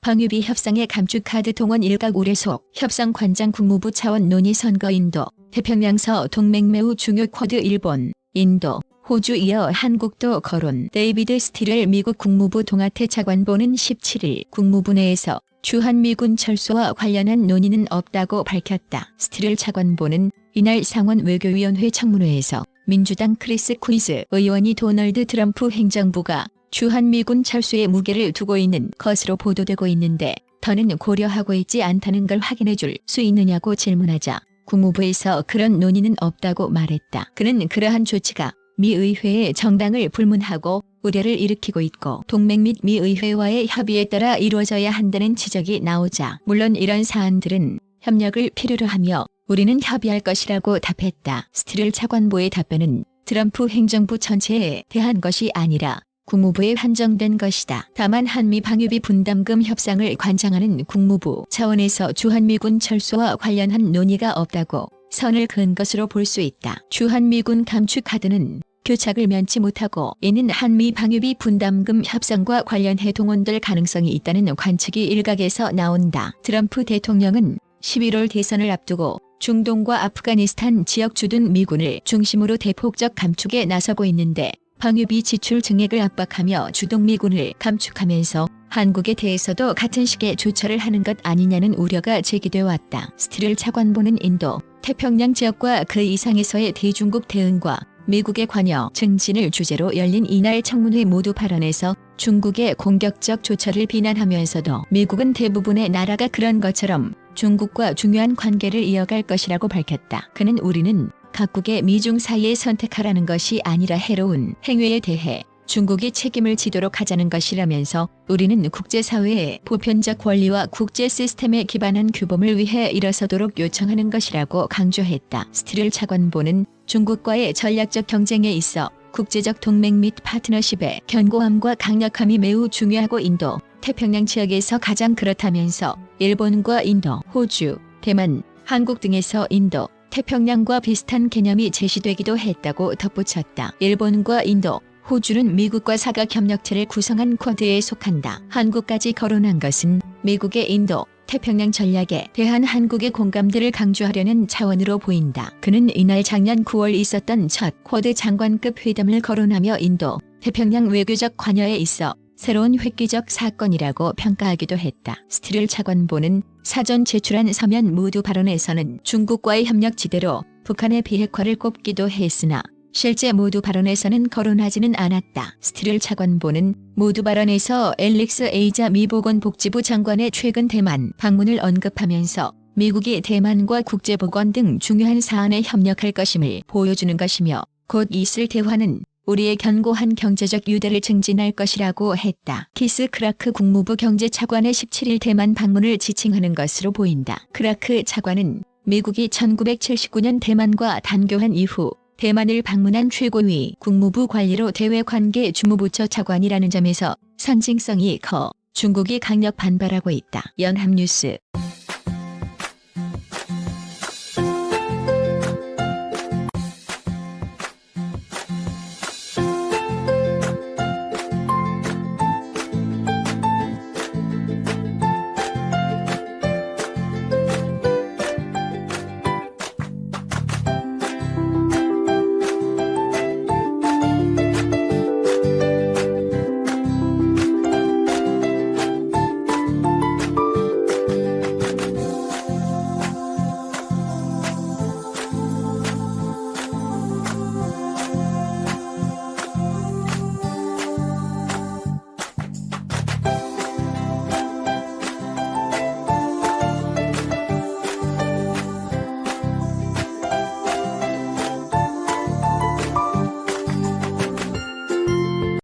방위비 협상의 감축카드 동원 일각 우려속 협상관장 국무부 차원 논의 선거 인도 태평양서 동맹 매우 중요 쿼드 일본, 인도, 호주 이어 한국도 거론. 데이비드 스틸 미국 국무부 동아태 차관보는 17일 국무부 내에서 주한미군 철수와 관련한 논의는 없다고 밝혔다. 스틸 차관보는 이날 상원 외교위원회 청문회에서 민주당 크리스 쿠이즈 의원이 도널드 트럼프 행정부가 주한미군 철수에 무게를 두고 있는 것으로 보도되고 있는데 더는 고려하고 있지 않다는 걸 확인해 줄 수 있느냐고 질문하자 국무부에서 그런 논의는 없다고 말했다. 그는 그러한 조치가 미 의회의 정당을 불문하고 우려를 일으키고 있고 동맹 및 미 의회와의 협의에 따라 이루어져야 한다는 지적이 나오자 물론 이런 사안들은 협력을 필요로 하며 우리는 협의할 것이라고 답했다. 스틸 차관보의 답변은 트럼프 행정부 전체에 대한 것이 아니라 국무부에 한정된 것이다. 다만 한미 방위비 분담금 협상을 관장하는 국무부 차원에서 주한미군 철수와 관련한 논의가 없다고 선을 그은 것으로 볼 수 있다. 주한미군 감축카드는 교착을 면치 못하고 이는 한미 방위비 분담금 협상과 관련해 동원될 가능성이 있다는 관측이 일각에서 나온다. 트럼프 대통령은 11월 대선을 앞두고 중동과 아프가니스탄 지역 주둔 미군을 중심으로 대폭적 감축에 나서고 있는데 방위비 지출 증액을 압박하며 주동미군을 감축하면서 한국에 대해서도 같은 시기에 조처를 하는 것 아니냐는 우려가 제기돼 왔다. 스틸 차관보는 인도, 태평양 지역과 그 이상에서의 대중국 대응과 미국의 관여 증진을 주제로 열린 이날 청문회 모두 발언에서 중국의 공격적 조처를 비난하면서도 미국은 대부분의 나라가 그런 것처럼 중국과 중요한 관계를 이어갈 것이라고 밝혔다. 그는 우리는 각국의 미중 사이에 선택하라는 것이 아니라 해로운 행위에 대해 중국이 책임을 지도록 하자는 것이라면서 우리는 국제사회의 보편적 권리와 국제 시스템에 기반한 규범을 위해 일어서도록 요청하는 것이라고 강조했다. 스틸 차관보는 중국과의 전략적 경쟁에 있어 국제적 동맹 및 파트너십의 견고함과 강력함이 매우 중요하고 인도, 태평양 지역에서 가장 그렇다면서 일본과 인도, 호주, 대만, 한국 등에서 인도, 태평양과 비슷한 개념이 제시되기도 했다고 덧붙였다. 일본과 인도, 호주는 미국과 사각협력체를 구성한 쿼드에 속한다. 한국까지 거론한 것은 미국의 인도, 태평양 전략에 대한 한국의 공감대를 강조하려는 차원으로 보인다. 그는 이날 작년 9월 있었던 첫 쿼드 장관급 회담을 거론하며 인도, 태평양 외교적 관여에 있어 새로운 획기적 사건이라고 평가하기도 했다. 스틸 차관보는 사전 제출한 서면 모두 발언에서는 중국과의 협력 지대로 북한의 비핵화를 꼽기도 했으나 실제 모두 발언에서는 거론하지는 않았다. 스틸 차관보는 모두 발언에서 앨릭스 에이자 미 보건복지부 장관의 최근 대만 방문을 언급하면서 미국이 대만과 국제보건 등 중요한 사안에 협력할 것임을 보여주는 것이며 곧 있을 대화는 우리의 견고한 경제적 유대를 증진할 것이라고 했다. 키스 크라크 국무부 경제차관의 17일 대만 방문을 지칭하는 것으로 보인다. 크라크 차관은 미국이 1979년 대만과 단교한 이후 대만을 방문한 최고위 국무부 관리로 대외관계 주무부처 차관이라는 점에서 상징성이 커 중국이 강력 반발하고 있다. 연합뉴스